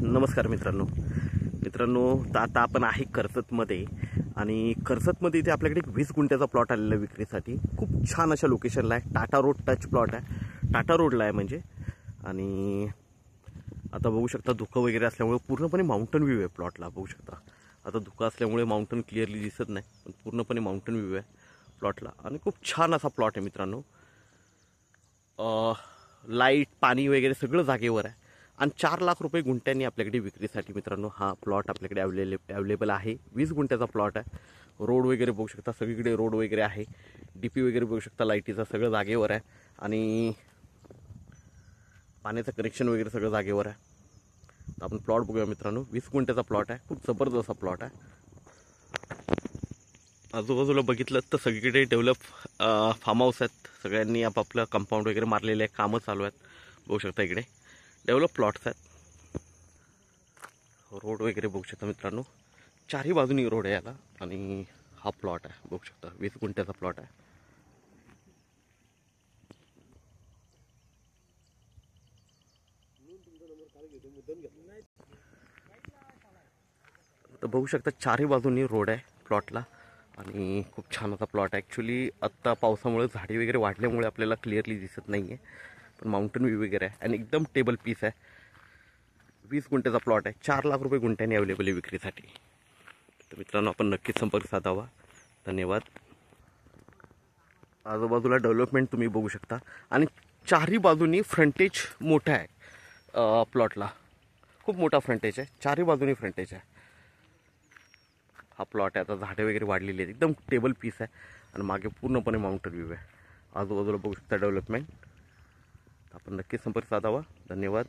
नमस्कार मित्रांनो, आता आपण आहे कर्जतमध्ये आणि कर्जतमध्ये इथे आपल्याकडे एक 20 गुंठ्याचा प्लॉट आलेला विक्रीसाठी. खूप छान अशा लोकेशनला आहे. टाटा रोड टच प्लॉट आहे. टाटा रोडला आहे म्हणजे. आणि आता बघू शकता धुकं वगैरे असल्यामुळे पूर्णपणे माउंटन व्ह्यू आहे प्लॉटला. बघू शकता आता धुकं असल्यामुळे माउंटन क्लिअरली दिसत नाही, पण पूर्णपणे माउंटन व्ह्यू आहे प्लॉटला. आणि खूप छान असा प्लॉट आहे मित्रांनो. लाईट पाणी वगैरे सगळं जागेवर आहे. आणि 4 लाख रुपये गुंठ्यांनी आपल्याकडे विक्रीसाठी मित्रांनो हा प्लॉट आपल्याकडे अवेलेबल आहे. 20 गुंठ्याचा प्लॉट आहे. रोड वगैरे बघू शकता, सगळीकडे रोड वगैरे आहे. डीपी वगैरे बघू शकता, लाईटीचं सगळं जागेवर आहे. आणि पाण्याचं कनेक्शन वगैरे सगळं जागेवर आहे. तर आपण प्लॉट बघूया मित्रांनो. 20 गुंठ्याचा प्लॉट आहे. खूप जबरदस्त असा प्लॉट आहे. आजूबाजूला बघितलं तर सगळीकडे डेव्हलप फार्म हाऊस आहेत. सगळ्यांनी आपापलं कंपाऊंड वगैरे मारलेले आहे. कामं चालू आहेत. बघू शकता इकडे डेव्हलप प्लॉट्स आहेत. रोड वगैरे बघू शकता मित्रांनो. चारही बाजूनी रोड आहे याला. आणि हा प्लॉट आहे बघू शकता. 20 गुंठ्याचा प्लॉट आहे. तर बघू शकता चारही बाजूनी रोड आहे प्लॉटला. आणि खूप छान असा प्लॉट आहे. ॲक्च्युली आत्ता पावसामुळे झाडी वगैरे वाढल्यामुळे आपल्याला क्लिअरली दिसत नाही आहे, पण माउंटन व्ह्यू वगैरे आहे. आणि एकदम टेबल पीस आहे. 20 गुंठ्याचा प्लॉट आहे. 4 लाख रुपये गुंठ्याने अवेलेबल आहे विक्रीसाठी. तर मित्रांनो आपण नक्कीच संपर्क साधावा. धन्यवाद. आजूबाजूला डेव्हलपमेंट तुम्ही बघू शकता. आणि चारही बाजूनी फ्रंटेज मोठं आहे प्लॉटला. खूप मोठा फ्रंटेज आहे. चारही बाजूनी फ्रंटेज आहे. हा प्लॉट आहे. आता झाडे वगैरे वाढलेली आहेत. एकदम टेबल पीस आहे. आणि मागे पूर्णपणे माउंटन व्ह्यू आहे. आजूबाजूला बघू शकता डेव्हलपमेंट. आपण नक्कीच संपर्क साधावा. धन्यवाद.